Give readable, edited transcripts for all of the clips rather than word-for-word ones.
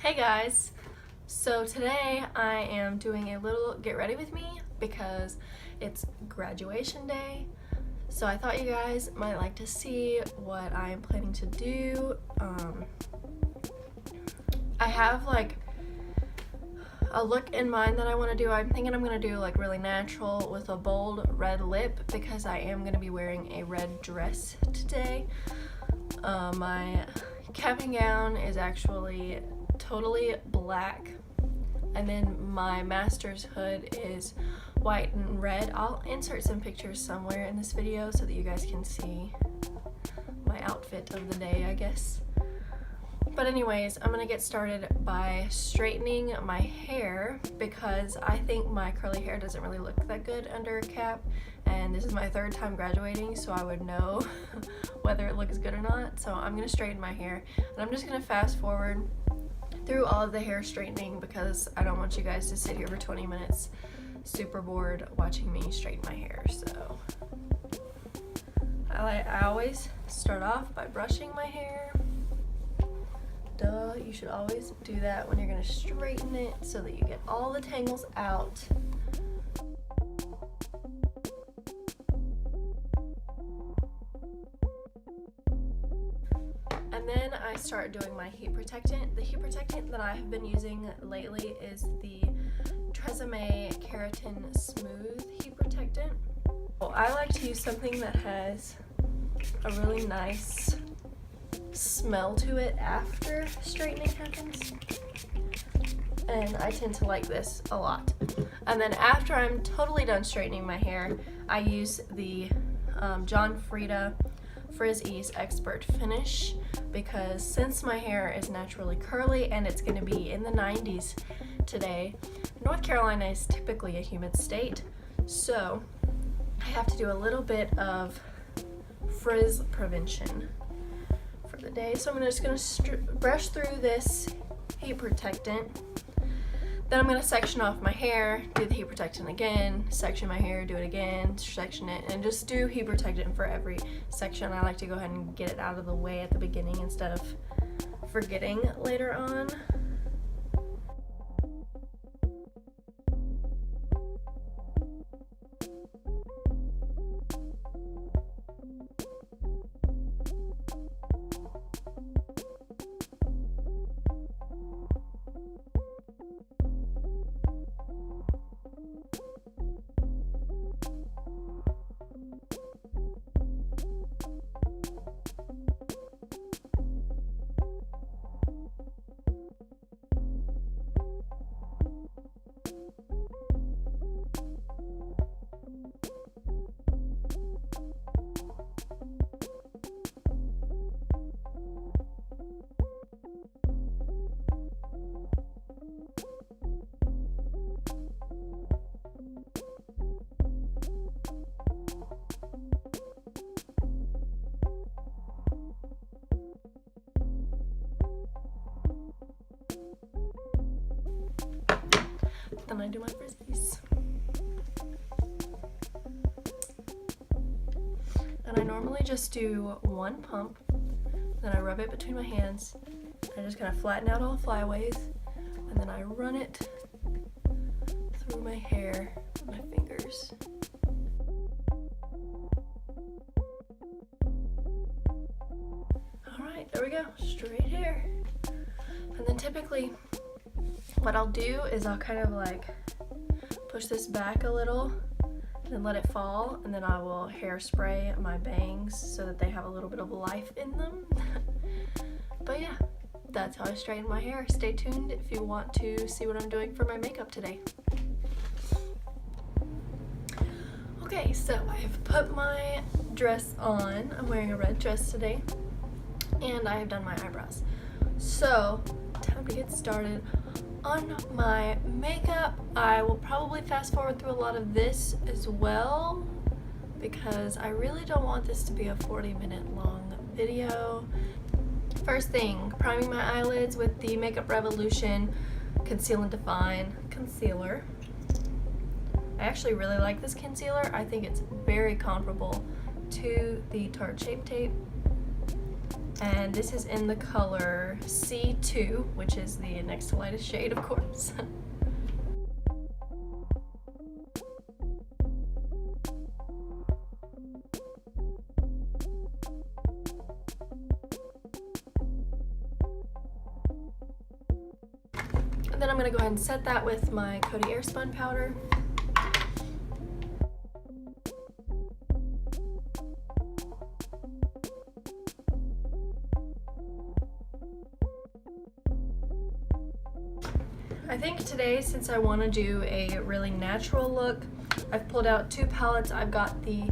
Hey guys! So today I am doing a little get ready with me because it's graduation day. So I thought you guys might like to see what I am planning to do. I have like a look in mind that I want to do. I'm thinking I'm going to do like really natural with a bold red lip because I am going to be wearing a red dress today. My capping gown is actually totally black, and then my master's hood is white and red. I'll insert some pictures somewhere in this video so that you guys can see my outfit of the day, I guess. But anyways, I'm gonna get started by straightening my hair because I think my curly hair doesn't really look that good under a cap, and this is my third time graduating, so I would know whether it looks good or not. So I'm gonna straighten my hair, and I'm just gonna fast forward through all of the hair straightening because I don't want you guys to sit here for 20 minutes super bored watching me straighten my hair. So I always start off by brushing my hair. Duh, you should always do that when you're gonna straighten it so that you get all the tangles out. And then I start doing my heat protectant. The heat protectant that I have been using lately is the Tresemme Keratin Smooth Heat Protectant. Well, I like to use something that has a really nice smell to it after straightening happens, and I tend to like this a lot. And then after I'm totally done straightening my hair, I use the John Frieda Frizz Ease Expert Finish because since my hair is naturally curly and it's going to be in the 90s today, North Carolina is typically a humid state, so I have to do a little bit of frizz prevention for the day. So I'm just going to brush through this heat protectant. Then I'm going to section off my hair, do the heat protectant again, section my hair, do it again, section it, and just do heat protectant for every section. I like to go ahead and get it out of the way at the beginning instead of forgetting later on. Then I do my frizzies. And I normally just do one pump, then I rub it between my hands. I just kind of flatten out all the flyaways, and then I run it through my hair with my fingers. Alright, there we go, straight hair. And then typically what I'll do is I'll kind of like push this back a little and then let it fall, and then I will hairspray my bangs so that they have a little bit of life in them. But yeah, that's how I straighten my hair. Stay tuned if you want to see what I'm doing for my makeup today. Okay, so I have put my dress on. I'm wearing a red dress today, and I have done my eyebrows. So, time to get started on my makeup. I will probably fast forward through a lot of this as well because I really don't want this to be a 40-minute long video. First thing, priming my eyelids with the Makeup Revolution Conceal and Define Concealer. I actually really like this concealer. I think it's very comparable to the Tarte Shape Tape. And this is in the color C2, which is the next to lightest shade, of course. And then I'm going to go ahead and set that with my Kodi Airspun powder. I think today, since I want to do a really natural look, I've pulled out two palettes. I've got the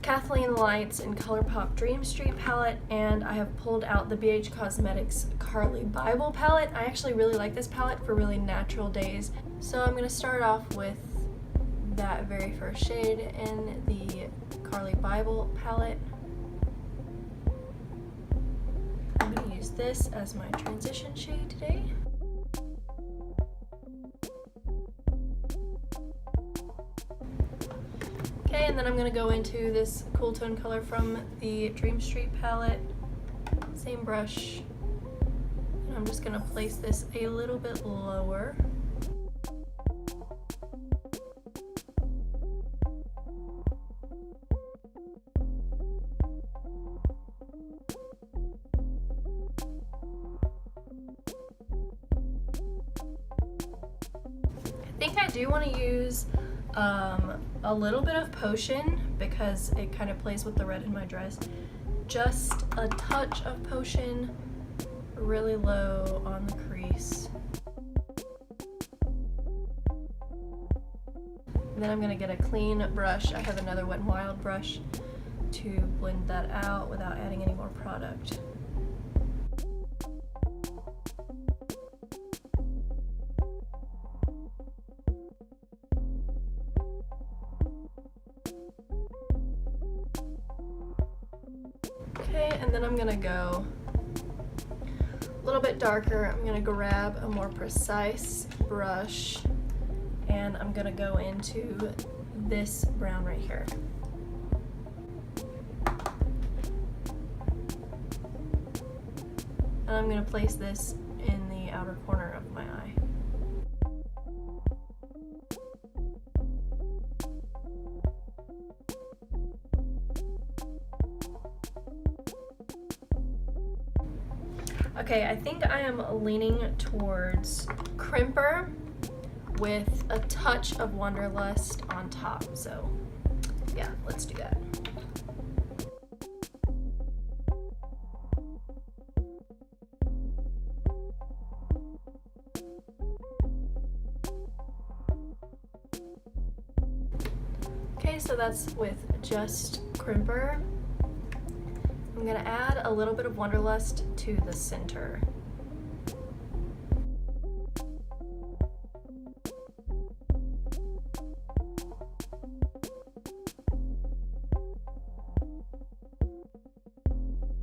Kathleenlights and Colourpop Dream Street palette, and I have pulled out the BH Cosmetics Carli Bybel palette. I actually really like this palette for really natural days. So I'm going to start off with that very first shade in the Carli Bybel palette. I'm going to use this as my transition shade today. Okay, and then I'm going to go into this cool tone color from the Dream Street palette. Same brush. And I'm just going to place this a little bit lower. I think I do want to use a little bit of potion because it kind of plays with the red in my dress. Just a touch of potion, really low on the crease. And then I'm going to get a clean brush. I have another Wet n Wild brush to blend that out without adding any more product. Okay, and then I'm gonna go a little bit darker. I'm gonna grab a more precise brush and I'm gonna go into this brown right here. And I'm gonna place this in the outer corner of my eye. Okay, I think I am leaning towards Crimper with a touch of Wanderlust on top. So yeah, let's do that. Okay, so that's with just Crimper. I'm gonna add a little bit of Wanderlust to the center.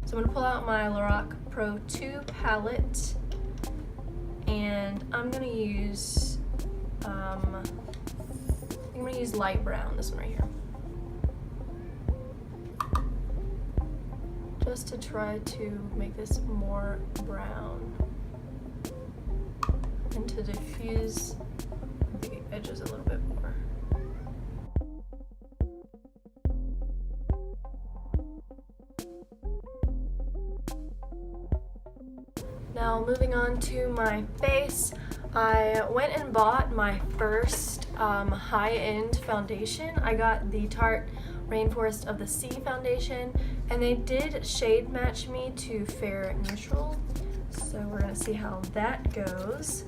So I'm gonna pull out my Lorac Pro 2 palette and I'm gonna use light brown, this one right here. Just to try to make this more brown and to diffuse the edges a little bit more. Now moving on to my face, I went and bought my first high-end foundation. I got the Tarte Rainforest of the Sea foundation, and they did shade match me to fair neutral, so we're going to see how that goes.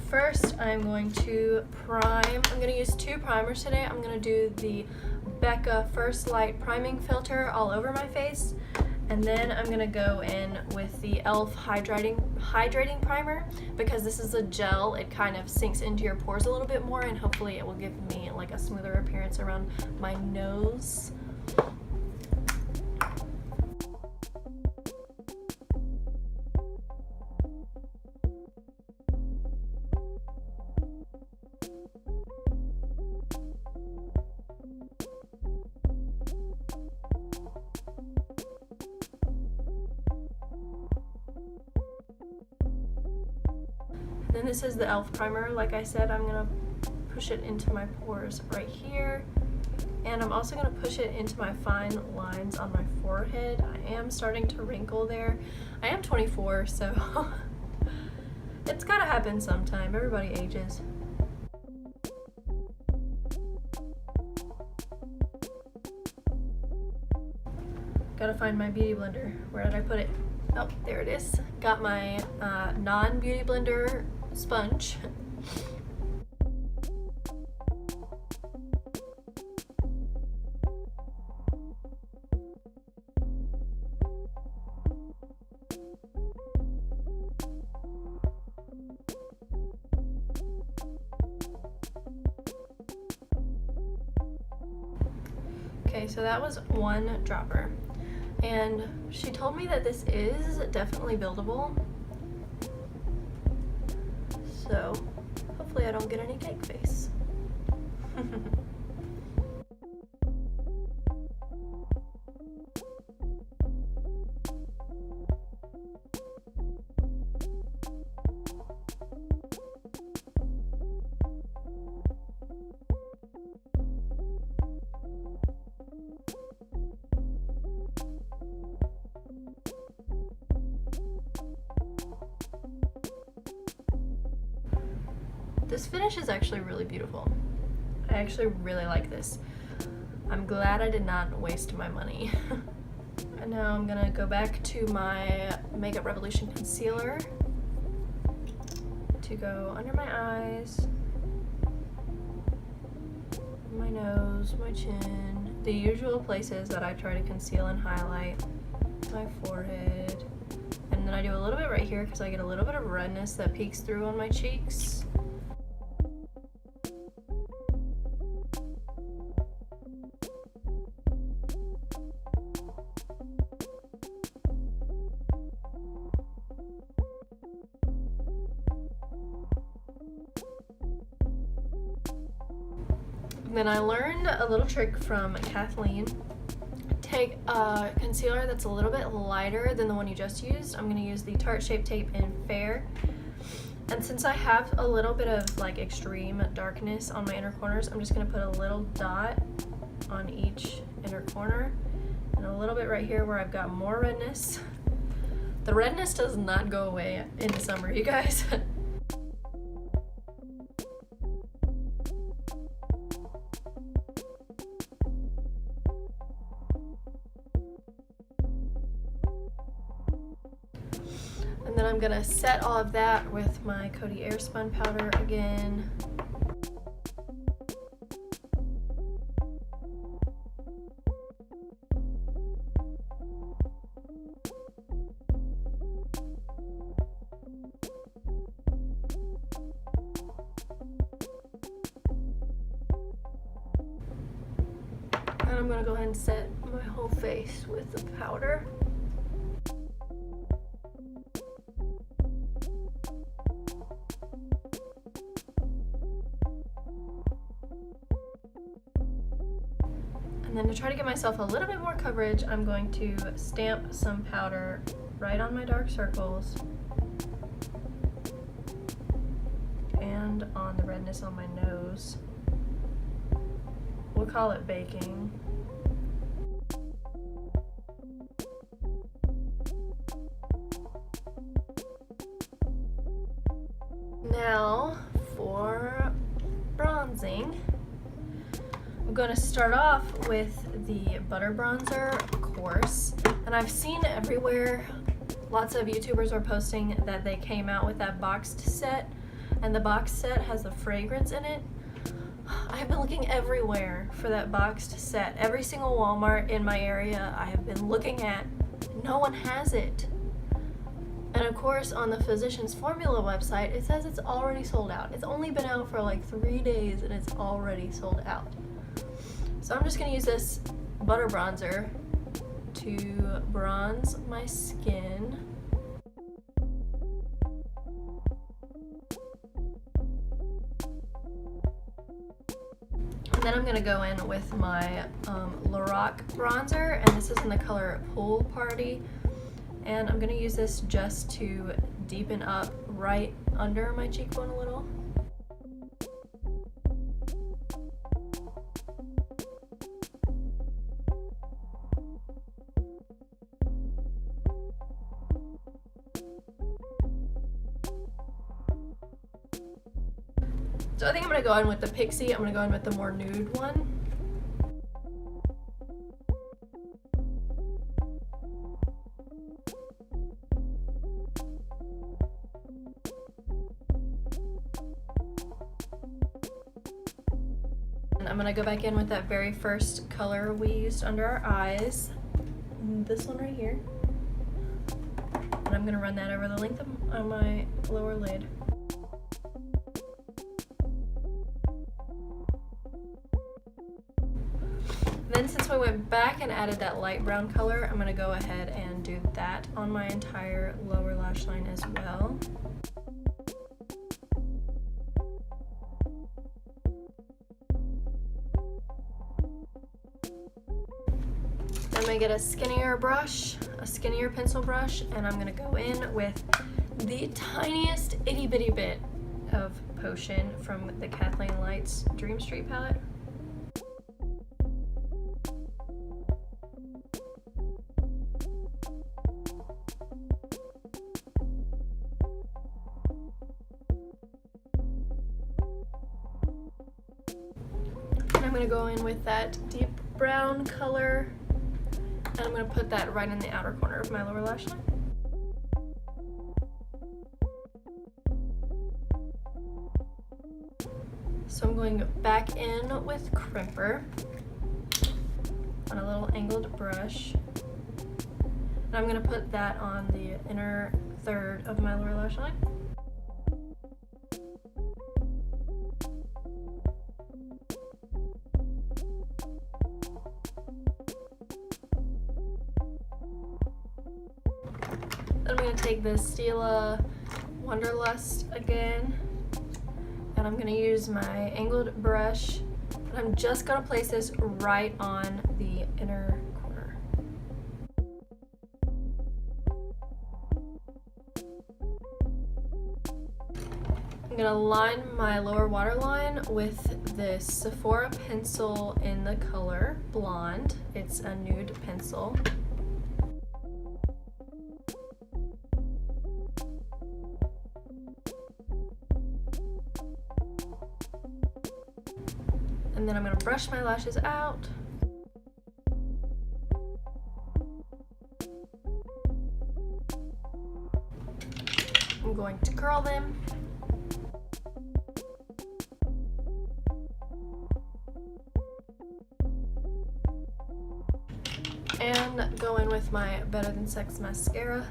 First I'm going to prime. I'm going to use two primers today. I'm going to do the Becca First Light priming filter all over my face, and then I'm going to go in with the e.l.f. hydrating primer. Because this is a gel, it kind of sinks into your pores a little bit more, and hopefully it will give me like a smoother appearance around my nose. Then this is the e.l.f. primer. Like I said, I'm gonna push it into my pores right here. And I'm also gonna push it into my fine lines on my forehead. I am starting to wrinkle there. I am 24, so it's gotta happen sometime. Everybody ages. Gotta find my beauty blender. Where did I put it? Oh, there it is. Got my non-beauty blender sponge. Okay, so that was one dropper. And she told me that this is definitely buildable. So hopefully I don't get any cake face. This finish is actually really beautiful. I actually really like this. I'm glad I did not waste my money. And now I'm gonna go back to my Makeup Revolution concealer to go under my eyes, my nose, my chin, the usual places that I try to conceal and highlight, my forehead. And then I do a little bit right here because I get a little bit of redness that peeks through on my cheeks. Then I learned a little trick from Kathleen. Take a concealer that's a little bit lighter than the one you just used. I'm going to use the Tarte Shape Tape in Fair. And since I have a little bit of like extreme darkness on my inner corners, I'm just going to put a little dot on each inner corner and a little bit right here where I've got more redness. The redness does not go away in the summer, you guys. And then I'm gonna set all of that with my Kodi Airspun powder again. And I'm gonna go ahead and set my whole face with the powder. And then to try to give myself a little bit more coverage, I'm going to stamp some powder right on my dark circles and on the redness on my nose. We'll call it baking. Now for bronzing. I'm going to start off with the Butter Bronzer, of course, and I've seen everywhere, lots of YouTubers are posting that they came out with that boxed set, and the boxed set has the fragrance in it. I've been looking everywhere for that boxed set. Every single Walmart in my area I have been looking at, no one has it. And of course on the Physicians Formula website, it says it's already sold out. It's only been out for like 3 days and it's already sold out. So I'm just going to use this butter bronzer to bronze my skin. And then I'm going to go in with my Lorac bronzer, and this is in the color Pool Party. And I'm going to use this just to deepen up right under my cheekbone a little. So I think I'm gonna go in with the Pixi. I'm gonna go in with the more nude one. And I'm gonna go back in with that very first color we used under our eyes. This one right here. And I'm gonna run that over the length of my lower lid. Then since we went back and added that light brown color, I'm gonna go ahead and do that on my entire lower lash line as well. Then I'm gonna get a skinnier brush, a skinnier pencil brush, and I'm gonna go in with the tiniest itty bitty bit of Potion from the Kathleenlights Dream Street palette. I'm going to go in with that deep brown color, and I'm going to put that right in the outer corner of my lower lash line. So I'm going back in with Crimper on a little angled brush, and I'm going to put that on the inner third of my lower lash line. Then I'm going to take the Stila Wanderlust again, and I'm going to use my angled brush, and I'm just going to place this right on the inner corner. I'm going to line my lower waterline with this Sephora pencil in the color Blonde. It's a nude pencil. And then I'm going to brush my lashes out. I'm going to curl them. And go in with my Better Than Sex mascara.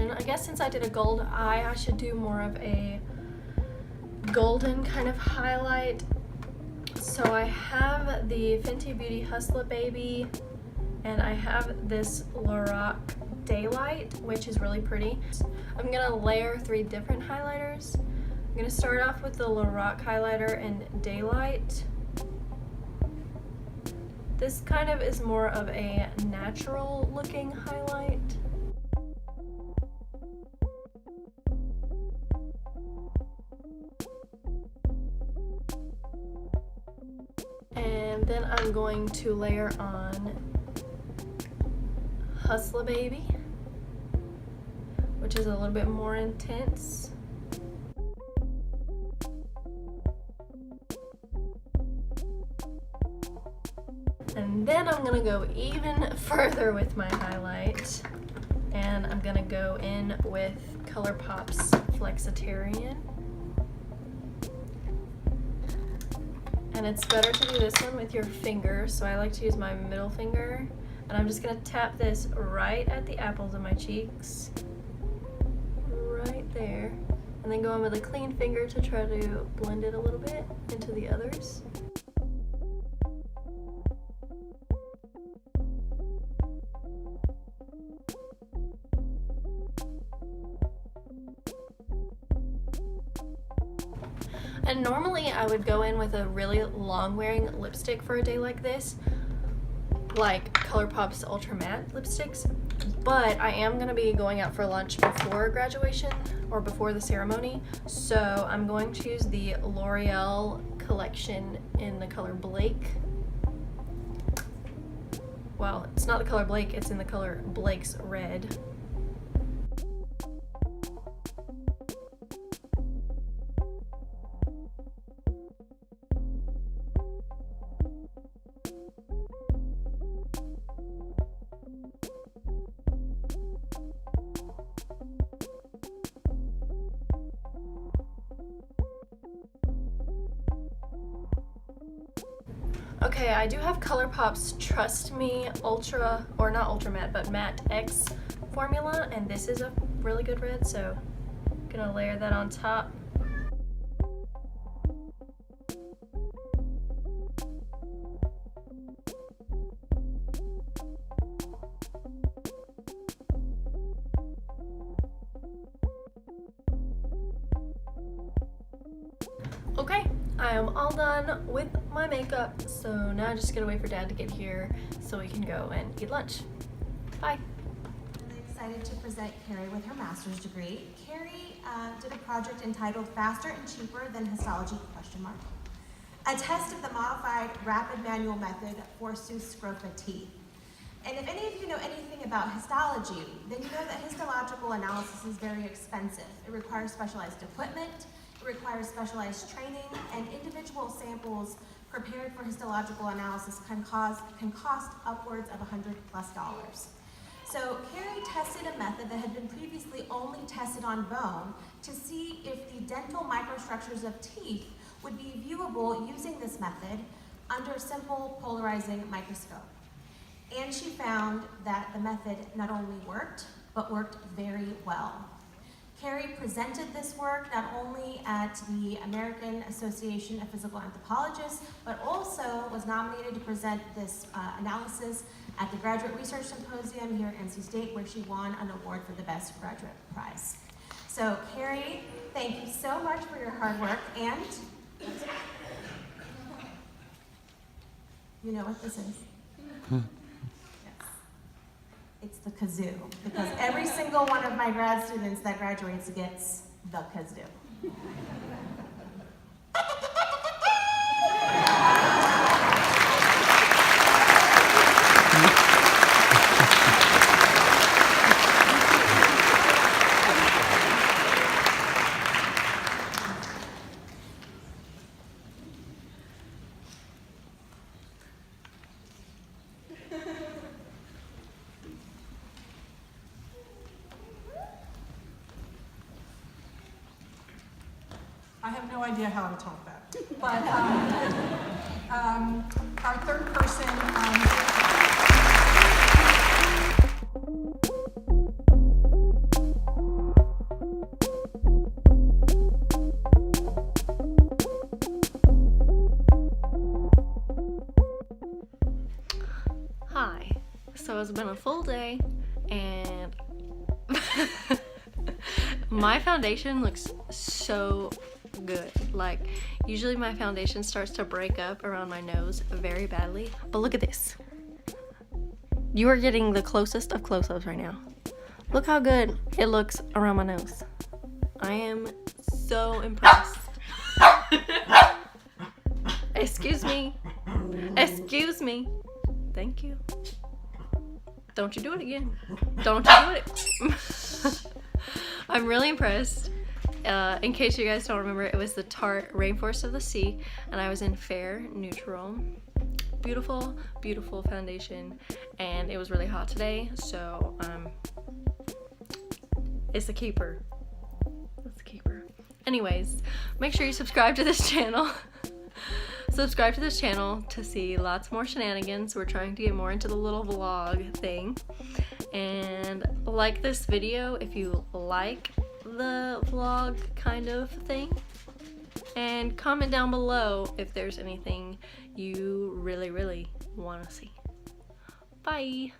I guess since I did a gold eye, I should do more of a golden kind of highlight. So I have the Fenty Beauty Hustler Baby, and I have this Lorac Daylight, which is really pretty. I'm gonna layer 3 different highlighters. I'm gonna start off with the Lorac highlighter in Daylight. This kind of is more of a natural looking highlight. And then I'm going to layer on Hustler Baby, which is a little bit more intense. And then I'm gonna go even further with my highlight, and I'm gonna go in with Colourpop's Flexitarian. And it's better to do this one with your finger, so I like to use my middle finger. And I'm just gonna tap this right at the apples of my cheeks. Right there. And then go in with a clean finger to try to blend it a little bit into the others. And normally I would go in with a really long wearing lipstick for a day like this, like Colourpop's Ultra Matte lipsticks, but I am going to be going out for lunch before graduation or before the ceremony, so I'm going to use the L'Oreal collection in the color Blake. Well, it's not the color Blake, it's in the color Blake's Red. Okay, I do have Colourpop's Trust Me Ultra, or not Ultra Matte, but Matte X formula, and this is a really good red, so I'm gonna layer that on top. Okay, I am all done with my makeup, so now I just gotta wait for Dad to get here so we can go and eat lunch. Bye. I'm really excited to present Karey with her master's degree. Karey did a project entitled Faster and Cheaper Than Histology? A test of the modified rapid manual method for Scrofa teeth. And if any of you know anything about histology, then you know that histological analysis is very expensive. It requires specialized equipment, it requires specialized training, and individual samples prepared for histological analysis can cost upwards of $100+. So Karey tested a method that had been previously only tested on bone to see if the dental microstructures of teeth would be viewable using this method under a simple polarizing microscope. And she found that the method not only worked, but worked very well. Karey presented this work not only at the American Association of Physical Anthropologists, but also was nominated to present this analysis at the Graduate Research Symposium here at NC State, where she won an award for the Best Graduate Prize. So Karey, thank you so much for your hard work, and you know what this is? It's the kazoo, because every single one of my grad students that graduates gets the kazoo. I have no idea how to top that. But our third person, Hi. So it's been a full day, and my foundation looks so good. Like, usually my foundation starts to break up around my nose very badly, but look at this. You are getting the closest of close-ups right now. Look how good it looks around my nose. I am so impressed. Excuse me. Excuse me. Thank you. Don't you do it again. Don't you do it. I'm really impressed. In case you guys don't remember, it was the Tarte Rainforest of the Sea, and I was in Fair Neutral. Beautiful, beautiful foundation, and it was really hot today, so it's a keeper. It's a keeper. Anyways, make sure you subscribe to this channel. Subscribe to this channel to see lots more shenanigans. We're trying to get more into the little vlog thing. And like this video if you like the vlog kind of thing. And comment down below if there's anything you really, really want to see. Bye!